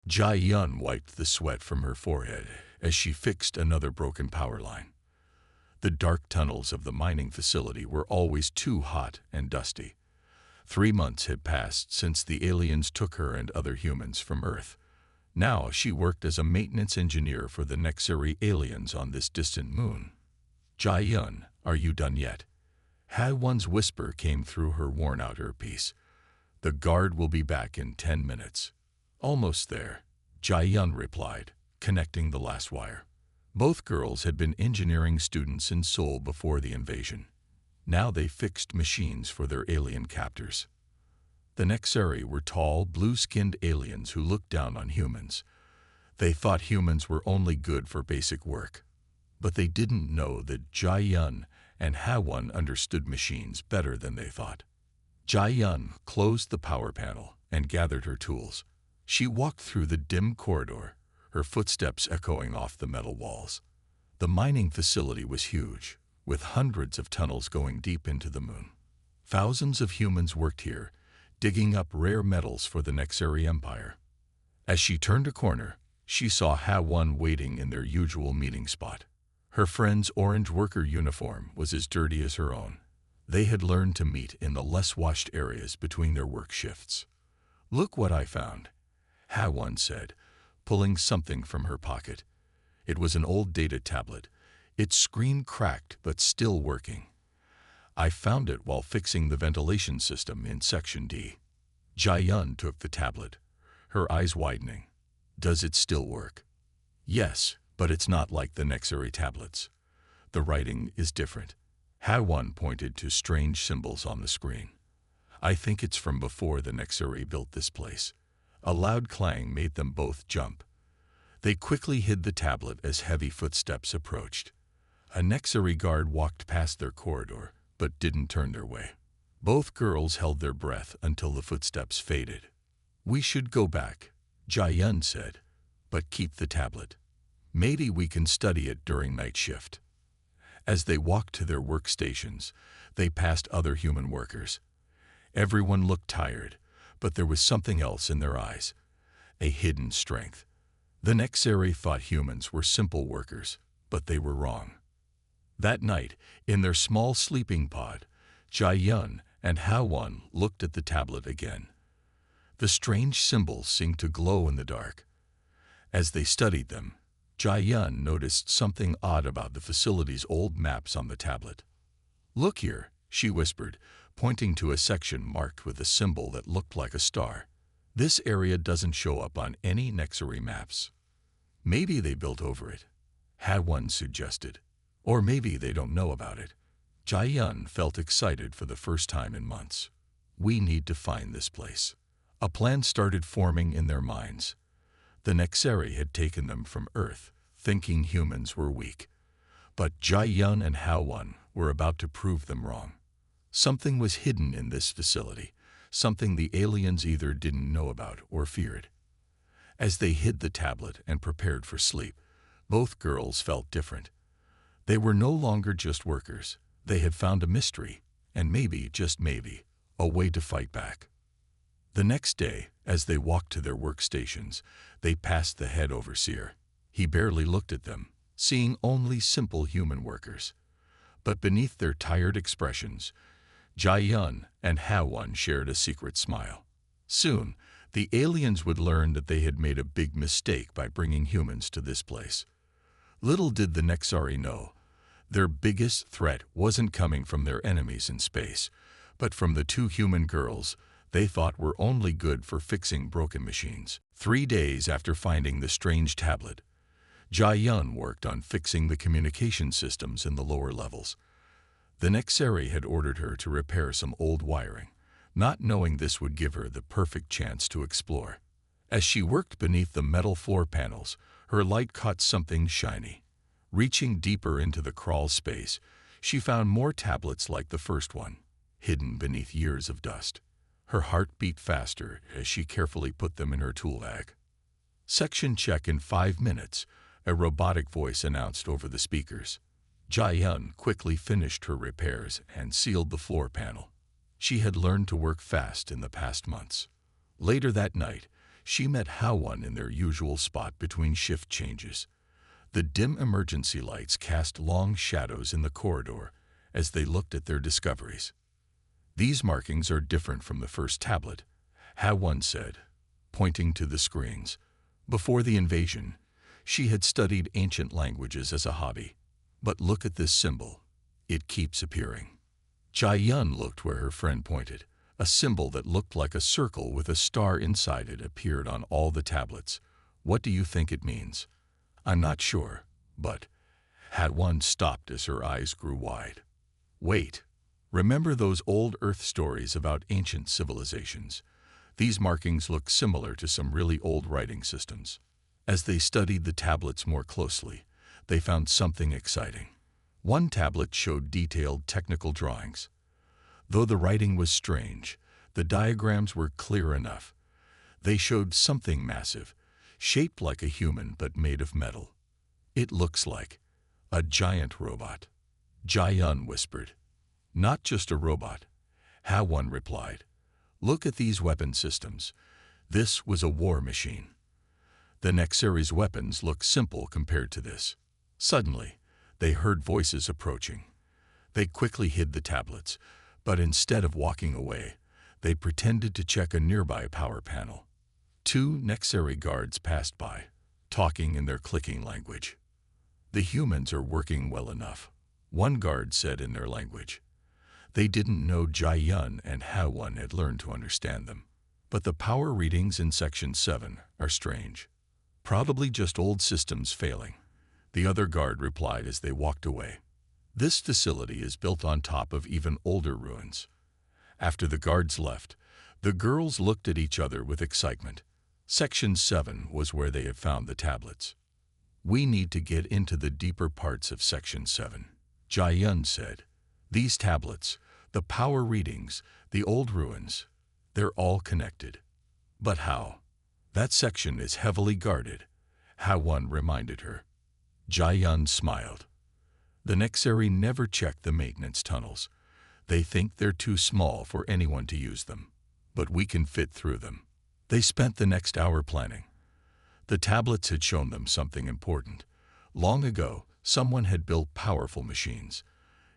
Jai Yun wiped the sweat from her forehead as she fixed another broken power line. The dark tunnels of the mining facility were always too hot and dusty. 3 months had passed since the aliens took her and other humans from Earth. Now she worked as a maintenance engineer for the Nexari aliens on this distant moon. Jai Yun, are you done yet? One's whisper came through her worn-out earpiece. The guard will be back in 10 minutes. Almost there, Jai Yun replied, connecting the last wire. Both girls had been engineering students in Seoul before the invasion. Now they fixed machines for their alien captors. The Nexari were tall, blue-skinned aliens who looked down on humans. They thought humans were only good for basic work. But they didn't know that Jai Yun and Ha-Won understood machines better than they thought. Jai Yun closed the power panel and gathered her tools. She walked through the dim corridor, her footsteps echoing off the metal walls. The mining facility was huge, with hundreds of tunnels going deep into the moon. Thousands of humans worked here, digging up rare metals for the Nexari Empire. As she turned a corner, she saw Ha-Won waiting in their usual meeting spot. Her friend's orange worker uniform was as dirty as her own. They had learned to meet in the less washed areas between their work shifts. "Look what I found," Ha-Won said, pulling something from her pocket. It was an old data tablet, its screen cracked but still working. "I found it while fixing the ventilation system in Section D." Jai Yun took the tablet, her eyes widening. "Does it still work?" "Yes, but it's not like the Nexari tablets. The writing is different." Ha-Won pointed to strange symbols on the screen. "I think it's from before the Nexari built this place." A loud clang made them both jump. They quickly hid the tablet as heavy footsteps approached. A Nexari guard walked past their corridor, but didn't turn their way. Both girls held their breath until the footsteps faded. "We should go back," Jai Yun said, "but keep the tablet. Maybe we can study it during night shift." As they walked to their workstations, they passed other human workers. Everyone looked tired, but there was something else in their eyes, a hidden strength. The Nexari thought humans were simple workers, but they were wrong. That night, in their small sleeping pod, Jai Yun and Ha-Won looked at the tablet again. The strange symbols seemed to glow in the dark. As they studied them, Jai Yun noticed something odd about the facility's old maps on the tablet. "Look here," she whispered, pointing to a section marked with a symbol that looked like a star. "This area doesn't show up on any Nexari maps." "Maybe they built over it," Ha-Won suggested. "Or maybe they don't know about it." Jai Yun felt excited for the first time in months. "We need to find this place." A plan started forming in their minds. The Nexari had taken them from Earth, thinking humans were weak. But Jai Yun and Ha-Won were about to prove them wrong. Something was hidden in this facility, something the aliens either didn't know about or feared. As they hid the tablet and prepared for sleep, both girls felt different. They were no longer just workers. They had found a mystery, and maybe, just maybe, a way to fight back. The next day, as they walked to their workstations, they passed the head overseer. He barely looked at them, seeing only simple human workers. But beneath their tired expressions, Jai Yun and Ha-Won shared a secret smile. Soon, the aliens would learn that they had made a big mistake by bringing humans to this place. Little did the Nexari know, their biggest threat wasn't coming from their enemies in space, but from the two human girls they thought were only good for fixing broken machines. 3 days after finding the strange tablet, Jai Yun worked on fixing the communication systems in the lower levels. The Nexari had ordered her to repair some old wiring, not knowing this would give her the perfect chance to explore. As she worked beneath the metal floor panels, her light caught something shiny. Reaching deeper into the crawl space, she found more tablets like the first one, hidden beneath years of dust. Her heart beat faster as she carefully put them in her tool bag. "Section check in 5 minutes," a robotic voice announced over the speakers. Jai Yun quickly finished her repairs and sealed the floor panel. She had learned to work fast in the past months. Later that night, she met Hao-Won in their usual spot between shift changes. The dim emergency lights cast long shadows in the corridor as they looked at their discoveries. "These markings are different from the first tablet," Hao-Won said, pointing to the screens. Before the invasion, she had studied ancient languages as a hobby. "But look at this symbol. It keeps appearing." Jia-Yun looked where her friend pointed. A symbol that looked like a circle with a star inside it appeared on all the tablets. "What do you think it means?" "I'm not sure, but..." Hao-Won stopped as her eyes grew wide. "Wait. Remember those old Earth stories about ancient civilizations? These markings look similar to some really old writing systems." As they studied the tablets more closely, they found something exciting. One tablet showed detailed technical drawings. Though the writing was strange, the diagrams were clear enough. They showed something massive, shaped like a human but made of metal. "It looks like a giant robot," Jia-Yun whispered. "Not just a robot," Hao-Won replied. "Look at these weapon systems. This was a war machine." The Nexary's weapons looked simple compared to this. Suddenly, they heard voices approaching. They quickly hid the tablets, but instead of walking away, they pretended to check a nearby power panel. Two Nexary guards passed by, talking in their clicking language. "The humans are working well enough," one guard said in their language. They didn't know Jia-Yun and Hao-Won had learned to understand them. "But the power readings in Section 7 are strange. Probably just old systems failing," the other guard replied as they walked away. "This facility is built on top of even older ruins." After the guards left, the girls looked at each other with excitement. Section 7 was where they had found the tablets. "We need to get into the deeper parts of Section 7, Jia-Yun said. "These tablets, the power readings, the old ruins, they're all connected." "But how?" "That section is heavily guarded," Hao-Won reminded her. Jia-Yun smiled. "The Nexary never check the maintenance tunnels. They think they're too small for anyone to use them. But we can fit through them." They spent the next hour planning. The tablets had shown them something important. Long ago, someone had built powerful machines.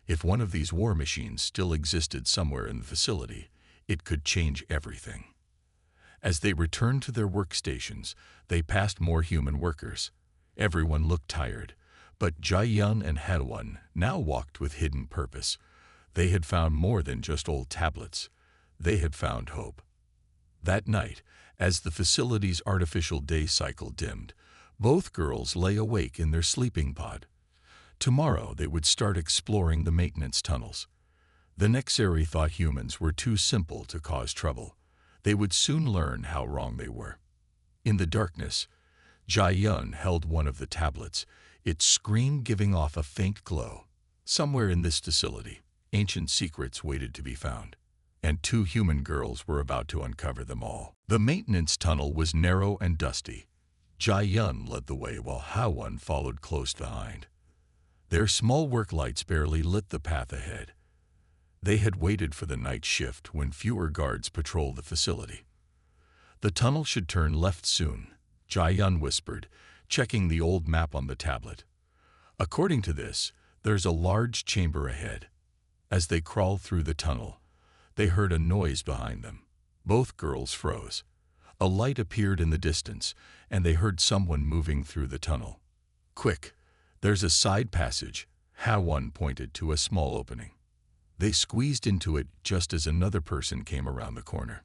If one of these war machines still existed somewhere in the facility, it could change everything. As they returned to their workstations, they passed more human workers. Everyone looked tired, but Jia-Yun and Hao-Won now walked with hidden purpose. They had found more than just old tablets. They had found hope. That night, as the facility's artificial day cycle dimmed, both girls lay awake in their sleeping pod. Tomorrow they would start exploring the maintenance tunnels. The Nexary thought humans were too simple to cause trouble. They would soon learn how wrong they were. In the darkness, Jia-Yun held one of the tablets, its screen giving off a faint glow. Somewhere in this facility, ancient secrets waited to be found, and two human girls were about to uncover them all. The maintenance tunnel was narrow and dusty. Jia-Yun led the way while Hao-Won followed close behind. Their small work lights barely lit the path ahead. They had waited for the night shift when fewer guards patrolled the facility. "The tunnel should turn left soon," Jia-Yun whispered, checking the old map on the tablet. "According to this, there's a large chamber ahead." As they crawled through the tunnel, they heard a noise behind them. Both girls froze. A light appeared in the distance, and they heard someone moving through the tunnel. "Quick, there's a side passage," Hao-Won pointed to a small opening. They squeezed into it just as another person came around the corner.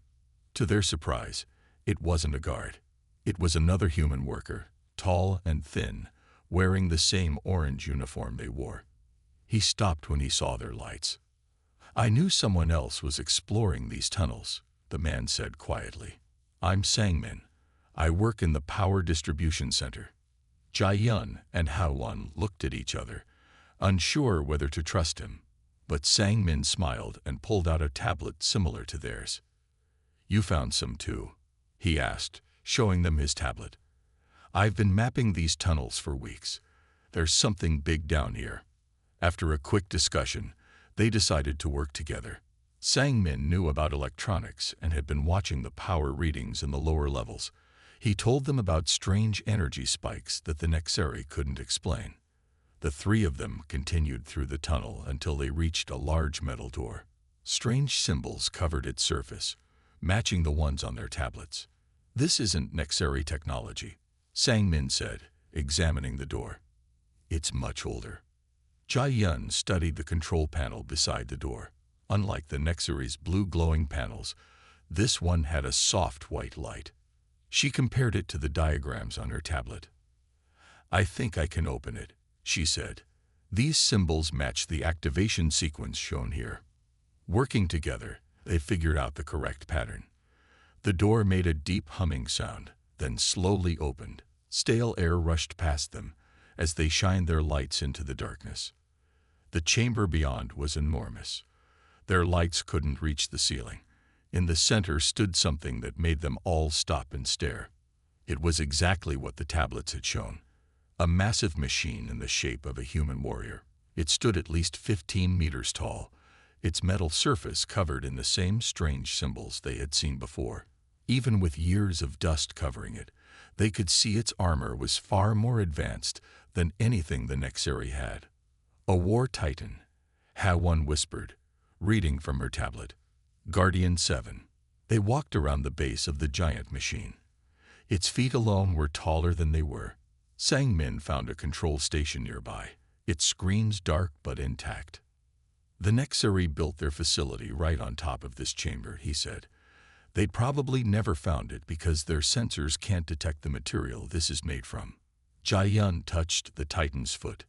To their surprise, it wasn't a guard. It was another human worker, tall and thin, wearing the same orange uniform they wore. He stopped when he saw their lights. "I knew someone else was exploring these tunnels," the man said quietly. "I'm Sang-min. I work in the power distribution center." Jia-Yun and Hao-Won looked at each other, unsure whether to trust him. But Sang-min smiled and pulled out a tablet similar to theirs. "You found some too?" he asked, showing them his tablet. "I've been mapping these tunnels for weeks. There's something big down here." After a quick discussion, they decided to work together. Sang-min knew about electronics and had been watching the power readings in the lower levels. He told them about strange energy spikes that the Nexeri couldn't explain. The three of them continued through the tunnel until they reached a large metal door. Strange symbols covered its surface, matching the ones on their tablets. "This isn't Nexeri technology," Sang-min said, examining the door. "It's much older." Jia-yun studied the control panel beside the door. Unlike the Nexeri's blue glowing panels, this one had a soft white light. She compared it to the diagrams on her tablet. "I think I can open it," she said. "These symbols match the activation sequence shown here." Working together, they figured out the correct pattern. The door made a deep humming sound, then slowly opened. Stale air rushed past them as they shined their lights into the darkness. The chamber beyond was enormous. Their lights couldn't reach the ceiling. In the center stood something that made them all stop and stare. It was exactly what the tablets had shown. A massive machine in the shape of a human warrior. It stood at least 15 meters tall, its metal surface covered in the same strange symbols they had seen before. Even with years of dust covering it, they could see its armor was far more advanced than anything the Nexeri had. "A war titan," Ha-Won whispered, reading from her tablet. "Guardian 7. They walked around the base of the giant machine. Its feet alone were taller than they were. Sang-min found a control station nearby, its screens dark but intact. "The Nexeri built their facility right on top of this chamber," he said. "They'd probably never found it because their sensors can't detect the material this is made from." Jia-yun touched the Titan's foot,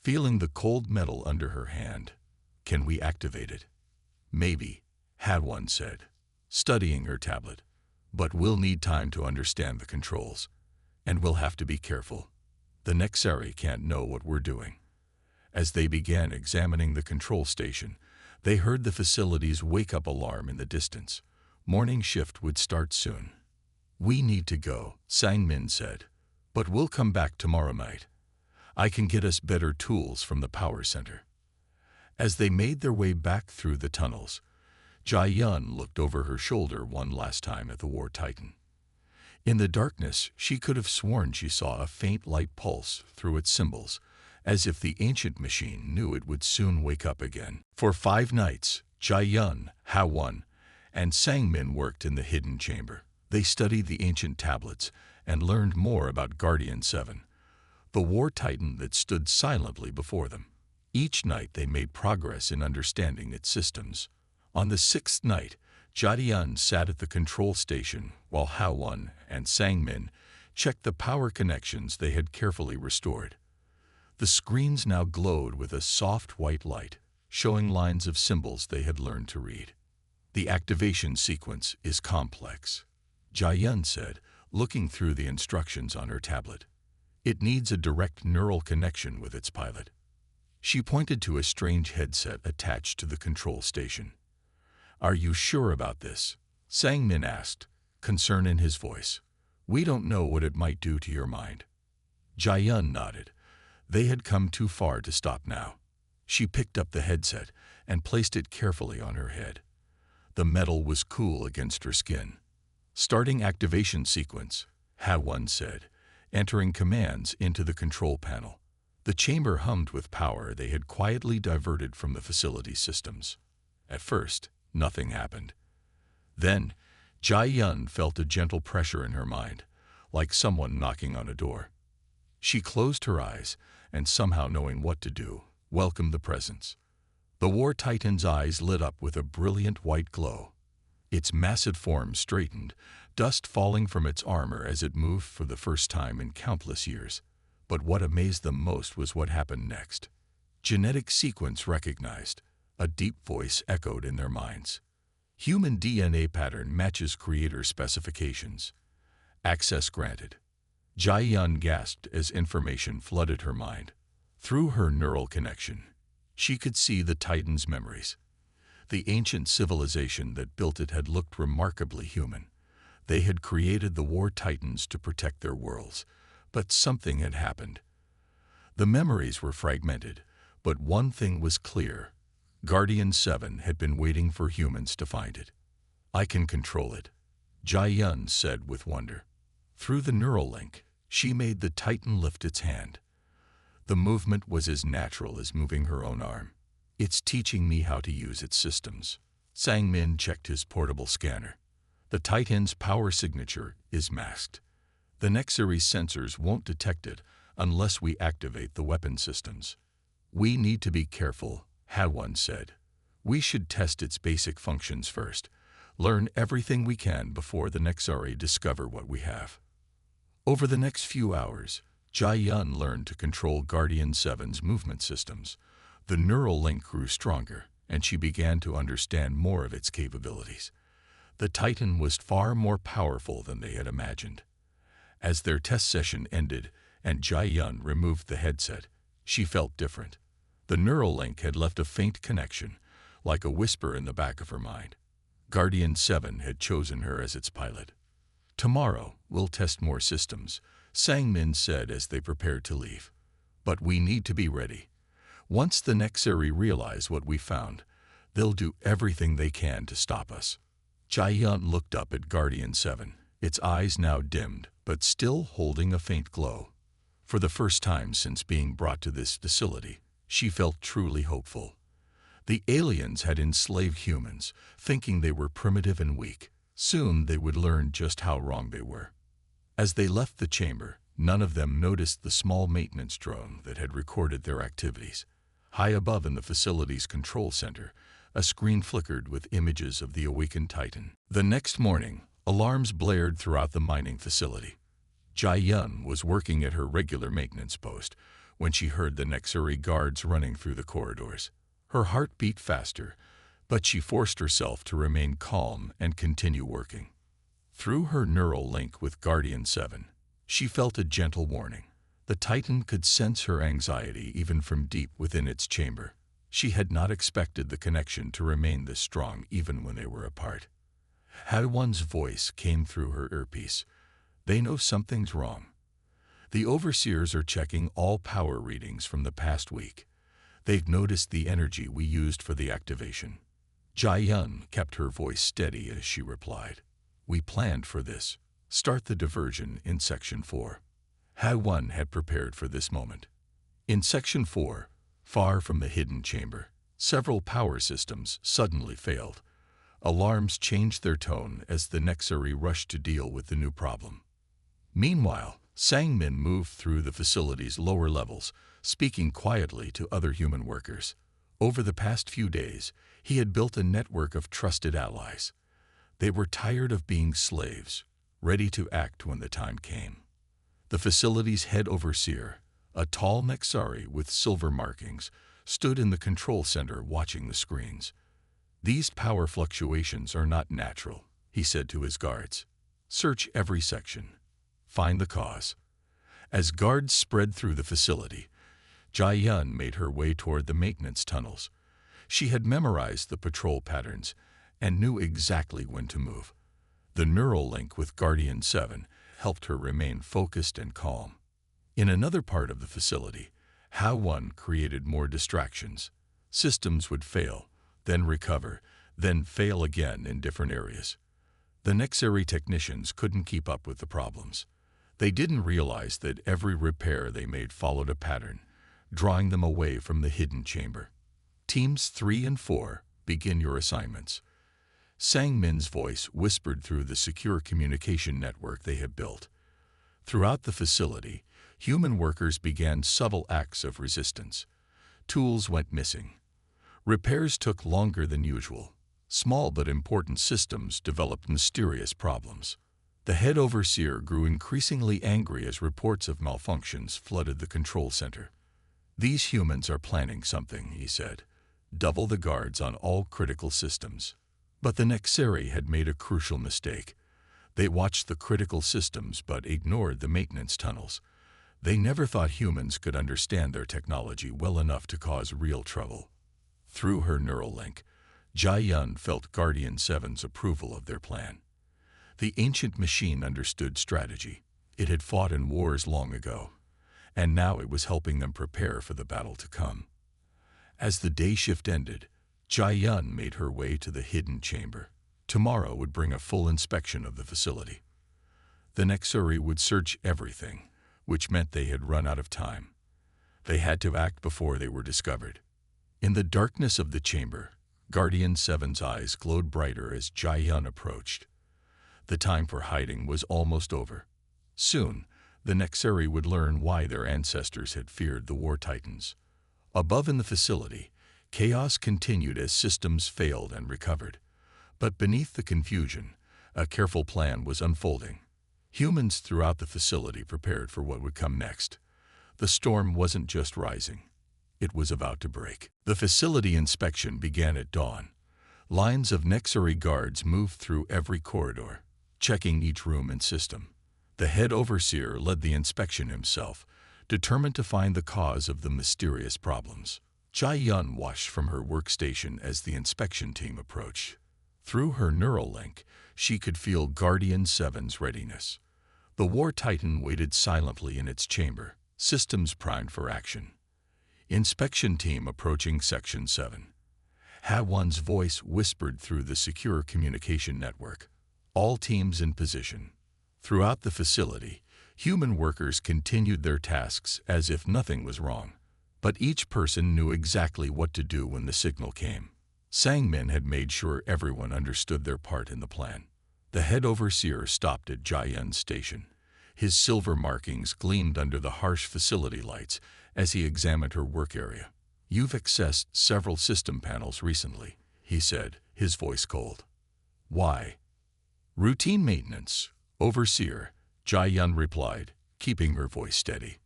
feeling the cold metal under her hand. "Can we activate it?" "Maybe," Ha-Won said, studying her tablet. "But we'll need time to understand the controls. And we'll have to be careful. The Nexeri can't know what we're doing." As they began examining the control station, they heard the facility's wake-up alarm in the distance. Morning shift would start soon. "We need to go," Sang-min said. "But we'll come back tomorrow night. I can get us better tools from the power center." As they made their way back through the tunnels, Jia-yun looked over her shoulder one last time at the War Titan. In the darkness, she could have sworn she saw a faint light pulse through its symbols, as if the ancient machine knew it would soon wake up again. For 5 nights, Jia-yun, Ha-Won, and Sang-min worked in the hidden chamber. They studied the ancient tablets and learned more about Guardian 7, the War Titan that stood silently before them. Each night they made progress in understanding its systems. On the 6th night, Jia-yun sat at the control station while Ha-Won and Sang-min checked the power connections they had carefully restored. The screens now glowed with a soft white light, showing lines of symbols they had learned to read. "The activation sequence is complex," Jia-yun said, looking through the instructions on her tablet. "It needs a direct neural connection with its pilot." She pointed to a strange headset attached to the control station. "Are you sure about this?" Sang-min asked, concern in his voice. "We don't know what it might do to your mind." Jia-yun nodded. They had come too far to stop now. She picked up the headset and placed it carefully on her head. The metal was cool against her skin. "Starting activation sequence," Ha-Won said, entering commands into the control panel. The chamber hummed with power they had quietly diverted from the facility systems. At first, nothing happened. Then, Jia-yun felt a gentle pressure in her mind, like someone knocking on a door. She closed her eyes and, somehow knowing what to do, welcomed the presence. The War Titan's eyes lit up with a brilliant white glow. Its massive form straightened, dust falling from its armor as it moved for the first time in countless years. But what amazed them most was what happened next. "Genetic sequence recognized," a deep voice echoed in their minds. "Human DNA pattern matches creator specifications. Access granted." Jia-yun gasped as information flooded her mind. Through her neural connection, she could see the Titan's memories. The ancient civilization that built it had looked remarkably human. They had created the War Titans to protect their worlds, but something had happened. The memories were fragmented, but one thing was clear. Guardian 7 had been waiting for humans to find it. "I can control it," Jia-yun said with wonder. Through the neural link, she made the Titan lift its hand. The movement was as natural as moving her own arm. It's teaching me how to use its systems. Sang-min checked his portable scanner. The Titan's power signature is masked. The next series sensors won't detect it unless we activate the weapon systems. We need to be careful, Hadwan said. We should test its basic functions first. Learn everything we can before the Nexari discover what we have. Over the next few hours, Jai-Yun learned to control Guardian 7's movement systems. The neural link grew stronger, and she began to understand more of its capabilities. The Titan was far more powerful than they had imagined. As their test session ended and Jai-Yun removed the headset, she felt different. The neural link had left a faint connection, like a whisper in the back of her mind. Guardian 7 had chosen her as its pilot. Tomorrow, we'll test more systems, Sang-min said as they prepared to leave. But we need to be ready. Once the Nexari realize what we found, they'll do everything they can to stop us. Jai-Yun looked up at Guardian 7, its eyes now dimmed, but still holding a faint glow. For the first time since being brought to this facility, she felt truly hopeful. The aliens had enslaved humans, thinking they were primitive and weak. Soon they would learn just how wrong they were. As they left the chamber, none of them noticed the small maintenance drone that had recorded their activities. High above in the facility's control center, a screen flickered with images of the awakened Titan. The next morning, alarms blared throughout the mining facility. Jai-Yun was working at her regular maintenance post when she heard the Nexari guards running through the corridors. Her heart beat faster, but she forced herself to remain calm and continue working. Through her neural link with Guardian 7, she felt a gentle warning. The Titan could sense her anxiety even from deep within its chamber. She had not expected the connection to remain this strong even when they were apart. Hadwan's voice came through her earpiece. They know something's wrong. The overseers are checking all power readings from the past week. They've noticed the energy we used for the activation. Jai-Yun kept her voice steady as she replied. We planned for this. Start the diversion in Section 4. Hadwan had prepared for this moment. In Section 4, far from the hidden chamber, several power systems suddenly failed. Alarms changed their tone as the Nexari rushed to deal with the new problem. Meanwhile, Sang-min moved through the facility's lower levels, speaking quietly to other human workers. Over the past few days, he had built a network of trusted allies. They were tired of being slaves, ready to act when the time came. The facility's head overseer, a tall Nexari with silver markings, stood in the control center watching the screens. These power fluctuations are not natural, he said to his guards. Search every section. Find the cause. As guards spread through the facility, Jai-Yun made her way toward the maintenance tunnels. She had memorized the patrol patterns and knew exactly when to move. The neural link with Guardian 7 helped her remain focused and calm. In another part of the facility, Hadwan created more distractions. Systems would fail, then recover, then fail again in different areas. The Nexari technicians couldn't keep up with the problems. They didn't realize that every repair they made followed a pattern, drawing them away from the hidden chamber. Teams 3 and 4, begin your assignments. Sang-min's voice whispered through the secure communication network they had built. Throughout the facility, human workers began subtle acts of resistance. Tools went missing. Repairs took longer than usual. Small but important systems developed mysterious problems. The head overseer grew increasingly angry as reports of malfunctions flooded the control center. These humans are planning something, he said. Double the guards on all critical systems. But the Nexari had made a crucial mistake. They watched the critical systems but ignored the maintenance tunnels. They never thought humans could understand their technology well enough to cause real trouble. Through her neural link, Jai-Yun felt Guardian 7's approval of their plan. The ancient machine understood strategy. It had fought in wars long ago, and now it was helping them prepare for the battle to come. As the day shift ended, Jai-Yun made her way to the hidden chamber. Tomorrow would bring a full inspection of the facility. The Nexuri would search everything, which meant they had run out of time. They had to act before they were discovered. In the darkness of the chamber, Guardian 7's eyes glowed brighter as Jai-Yun approached. The time for hiding was almost over. Soon, the Nexuri would learn why their ancestors had feared the War Titans. Above in the facility, chaos continued as systems failed and recovered. But beneath the confusion, a careful plan was unfolding. Humans throughout the facility prepared for what would come next. The storm wasn't just rising. It was about to break. The facility inspection began at dawn. Lines of Nexuri guards moved through every corridor, checking each room and system. The head overseer led the inspection himself, determined to find the cause of the mysterious problems. Jai-Yun watched from her workstation as the inspection team approached. Through her neural link, she could feel Guardian 7's readiness. The War Titan waited silently in its chamber, systems primed for action. Inspection team approaching Section 7. HFY's voice whispered through the secure communication network. All teams in position. Throughout the facility, human workers continued their tasks as if nothing was wrong. But each person knew exactly what to do when the signal came. Sangmin had made sure everyone understood their part in the plan. The head overseer stopped at Jai-Yun's station. His silver markings gleamed under the harsh facility lights as he examined her work area. "You've accessed several system panels recently," he said, his voice cold. "Why?" "Routine maintenance, overseer," Jai-Yun replied, keeping her voice steady.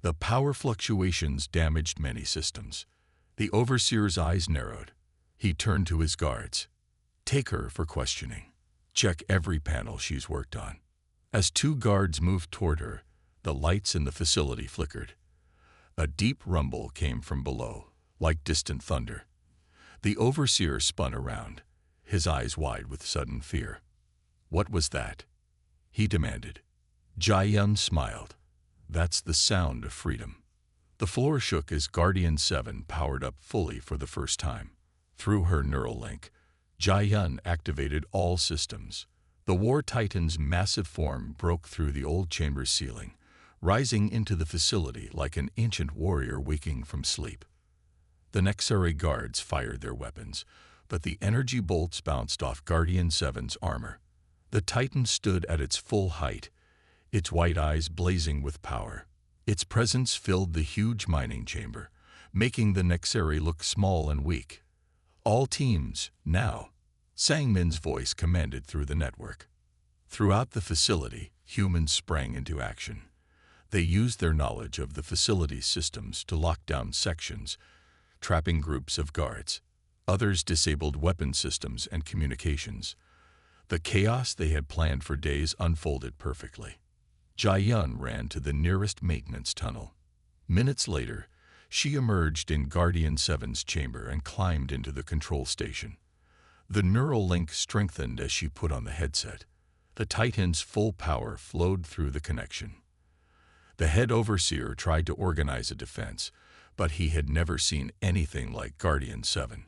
"The power fluctuations damaged many systems." The overseer's eyes narrowed. He turned to his guards. "Take her for questioning. Check every panel she's worked on." As two guards moved toward her, the lights in the facility flickered. A deep rumble came from below, like distant thunder. The overseer spun around, his eyes wide with sudden fear. "What was that?" he demanded. Jai-Yun smiled. "That's the sound of freedom." The floor shook as Guardian 7 powered up fully for the first time. Through her neural link, Jai-Yun activated all systems. The War Titan's massive form broke through the old chamber's ceiling, rising into the facility like an ancient warrior waking from sleep. The Nexuri guards fired their weapons, but the energy bolts bounced off Guardian 7's armor. The Titan stood at its full height, its white eyes blazing with power. Its presence filled the huge mining chamber, making the Nexuri look small and weak. "All teams, now," Sangmin's voice commanded through the network. Throughout the facility, humans sprang into action. They used their knowledge of the facility's systems to lock down sections, trapping groups of guards. Others disabled weapon systems and communications. The chaos they had planned for days unfolded perfectly. Jai-Yun ran to the nearest maintenance tunnel. Minutes later, she emerged in Guardian 7's chamber and climbed into the control station. The neural link strengthened as she put on the headset. The Titan's full power flowed through the connection. The head overseer tried to organize a defense, but he had never seen anything like Guardian 7.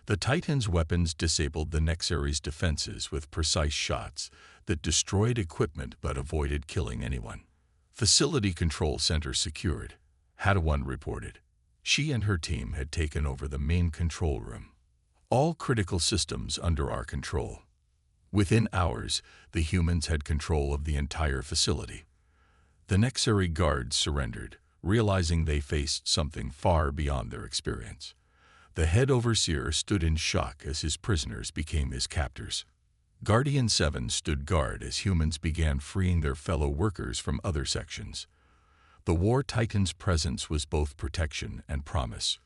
The Titan's weapons disabled the Nexuri's defenses with precise shots that destroyed equipment but avoided killing anyone. "Facility control center secured," HFY reported. She and her team had taken over the main control room. "All critical systems under our control." Within hours, the humans had control of the entire facility. The Nexuri guards surrendered, realizing they faced something far beyond their experience. The head overseer stood in shock as his prisoners became his captors. Guardian 7 stood guard as humans began freeing their fellow workers from other sections. The War Titan's presence was both protection and promise.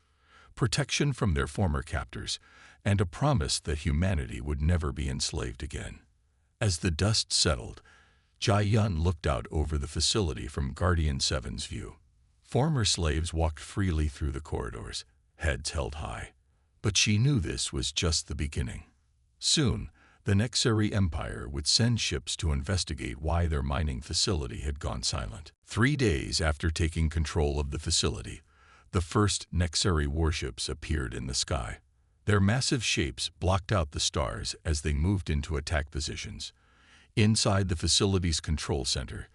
Protection from their former captors, and a promise that humanity would never be enslaved again. As the dust settled, Jai-Yun looked out over the facility from Guardian 7's view. Former slaves walked freely through the corridors, heads held high. But she knew this was just the beginning. Soon, the Nexuri Empire would send ships to investigate why their mining facility had gone silent. 3 days after taking control of the facility, the first Nexuri warships appeared in the sky. Their massive shapes blocked out the stars as they moved into attack positions. Inside the facility's control center,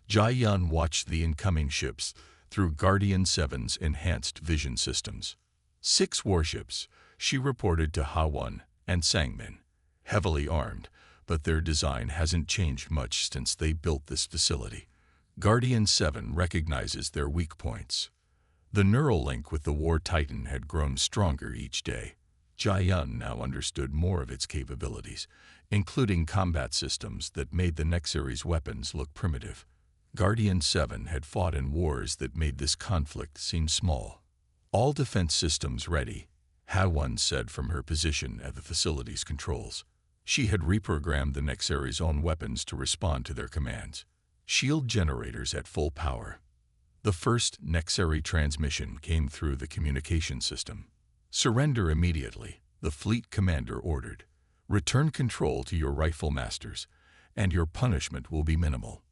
Jai-Yun watched the incoming ships through Guardian 7's enhanced vision systems. 6 warships, she reported to Ha-1 and Sang-min, heavily armed, but their design hasn't changed much since they built this facility. Guardian 7 recognizes their weak points. The neural link with the War Titan had grown stronger each day. Jai-Yun now understood more of its capabilities, including combat systems that made the Nexary's weapons look primitive. Guardian 7 had fought in wars that made this conflict seem small. All defense systems ready, Ha-1 said from her position at the facility's controls. She had reprogrammed the Nexary's own weapons to respond to their commands. Shield generators at full power. The first Nexary transmission came through the communication system. Surrender immediately, the fleet commander ordered. Return control to your rightful masters, and your punishment will be minimal.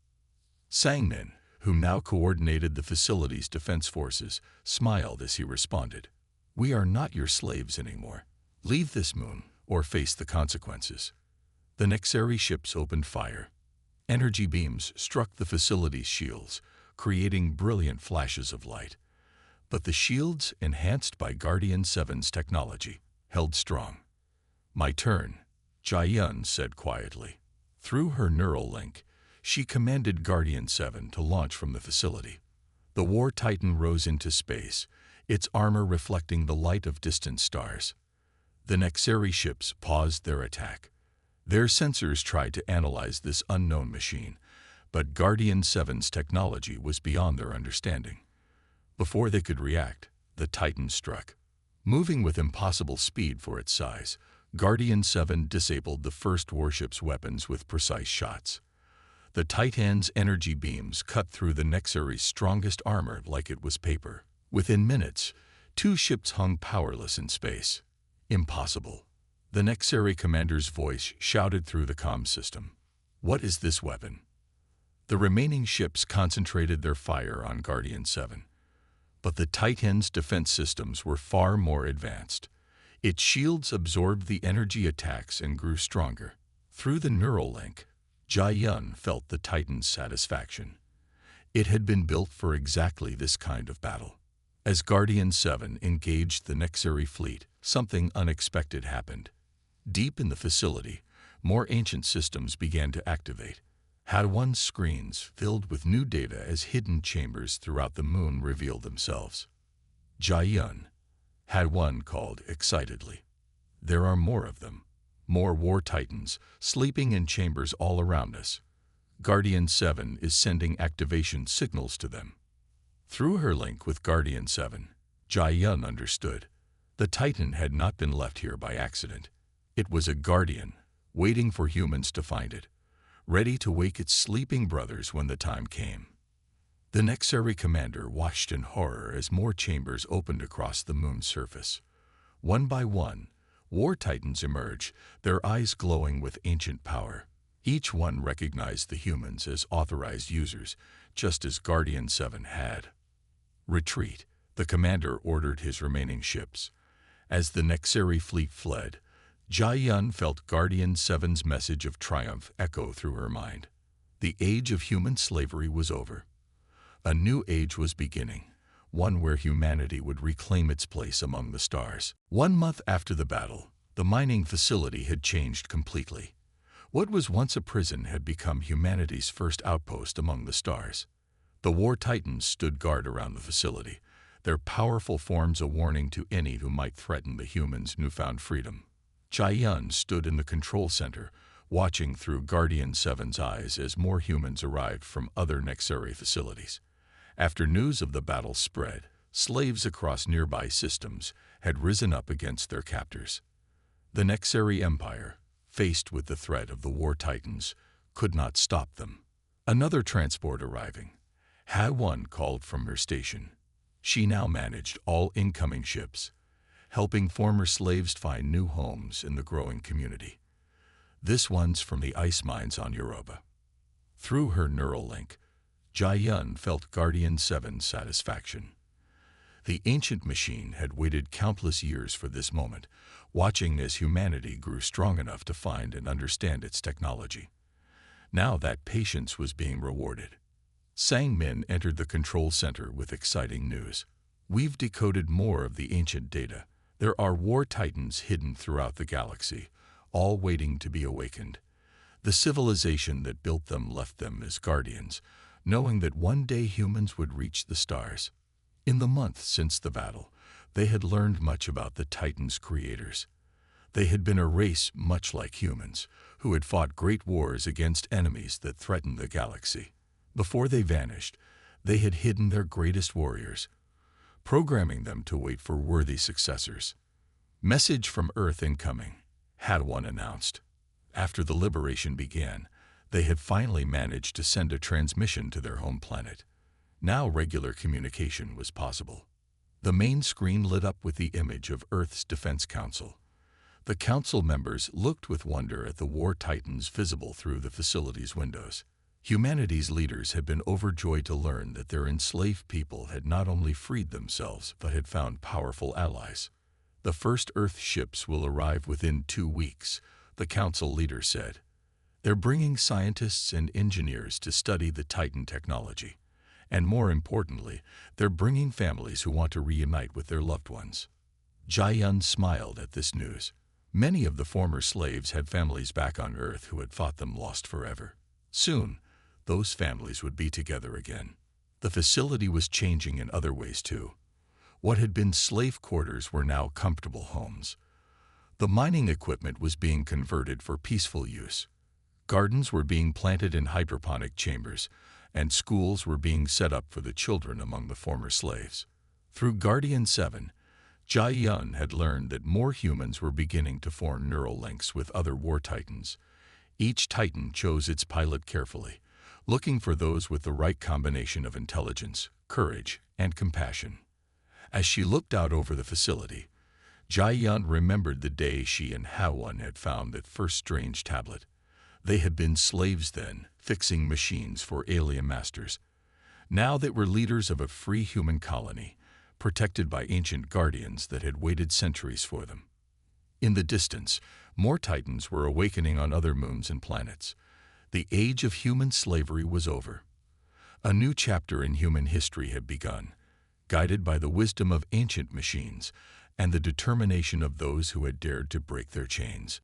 Sang-min, who now coordinated the facility's defense forces, smiled as he responded. We are not your slaves anymore. Leave this moon, or face the consequences. The Nexary ships opened fire. Energy beams struck the facility's shields, creating brilliant flashes of light. But the shields, enhanced by Guardian 7's technology, held strong. My turn, Jai-Yun said quietly. Through her neural link, she commanded Guardian 7 to launch from the facility. The War Titan rose into space, its armor reflecting the light of distant stars. The Nexary ships paused their attack. Their sensors tried to analyze this unknown machine, but Guardian 7's technology was beyond their understanding. Before they could react, the Titan struck. Moving with impossible speed for its size, Guardian 7 disabled the first warship's weapons with precise shots. The Titan's energy beams cut through the Nexary's strongest armor like it was paper. Within minutes, 2 ships hung powerless in space. Impossible. The Nexary commander's voice shouted through the comm system. What is this weapon? The remaining ships concentrated their fire on Guardian 7. But the Titan's defense systems were far more advanced. Its shields absorbed the energy attacks and grew stronger. Through the neural link, Jai-Yun felt the Titan's satisfaction. It had been built for exactly this kind of battle. As Guardian 7 engaged the Nexary fleet, something unexpected happened. Deep in the facility, more ancient systems began to activate. Ha-1's screens filled with new data as hidden chambers throughout the moon revealed themselves. Jai-Yun, Ha-1 called excitedly. There are more of them. More War Titans, sleeping in chambers all around us. Guardian 7 is sending activation signals to them. Through her link with Guardian 7, Jai-Yun understood. The Titan had not been left here by accident. It was a guardian, waiting for humans to find it, ready to wake its sleeping brothers when the time came. The Nexary commander watched in horror as more chambers opened across the moon's surface. One by one, War Titans emerged, their eyes glowing with ancient power. Each one recognized the humans as authorized users, just as Guardian 7 had. Retreat, the commander ordered his remaining ships. As the Nexary fleet fled, Jai-Yun felt Guardian 7's message of triumph echo through her mind. The age of human slavery was over. A new age was beginning, one where humanity would reclaim its place among the stars. 1 month after the battle, the mining facility had changed completely. What was once a prison had become humanity's first outpost among the stars. The War Titans stood guard around the facility, their powerful forms a warning to any who might threaten the humans' newfound freedom. Jai-Yun stood in the control center, watching through Guardian 7's eyes as more humans arrived from other Nexary facilities. After news of the battle spread, slaves across nearby systems had risen up against their captors. The Nexary Empire, faced with the threat of the War Titans, could not stop them. Another transport arriving, Ha-1 called from her station. She now managed all incoming ships, helping former slaves find new homes in the growing community. This one's from the ice mines on Europa. Through her neural link, Jai-Yun felt Guardian 7's satisfaction. The ancient machine had waited countless years for this moment, watching as humanity grew strong enough to find and understand its technology. Now that patience was being rewarded. Sang Min entered the control center with exciting news. We've decoded more of the ancient data. There are war titans hidden throughout the galaxy, all waiting to be awakened. The civilization that built them left them as guardians, knowing that one day humans would reach the stars. In the months since the battle, they had learned much about the Titans' creators. They had been a race much like humans, who had fought great wars against enemies that threatened the galaxy. Before they vanished, they had hidden their greatest warriors, programming them to wait for worthy successors. Message from Earth incoming, had one announced. After the liberation began, they had finally managed to send a transmission to their home planet. Now regular communication was possible. The main screen lit up with the image of Earth's Defense Council. The council members looked with wonder at the war titans visible through the facility's windows. Humanity's leaders had been overjoyed to learn that their enslaved people had not only freed themselves but had found powerful allies. The first Earth ships will arrive within 2 weeks, the council leader said. They're bringing scientists and engineers to study the Titan technology. And more importantly, they're bringing families who want to reunite with their loved ones. Jai-yun smiled at this news. Many of the former slaves had families back on Earth who had thought them lost forever. Soon, those families would be together again. The facility was changing in other ways too. What had been slave quarters were now comfortable homes. The mining equipment was being converted for peaceful use. Gardens were being planted in hydroponic chambers, and schools were being set up for the children among the former slaves. Through Guardian 7, Jai-yun had learned that more humans were beginning to form neural links with other war titans. Each titan chose its pilot carefully, looking for those with the right combination of intelligence, courage, and compassion. As she looked out over the facility, Jai-yun remembered the day she and Ha-won had found that first strange tablet. They had been slaves then, fixing machines for alien masters. Now they were leaders of a free human colony, protected by ancient guardians that had waited centuries for them. In the distance, more titans were awakening on other moons and planets. The age of human slavery was over. A new chapter in human history had begun, guided by the wisdom of ancient machines and the determination of those who had dared to break their chains.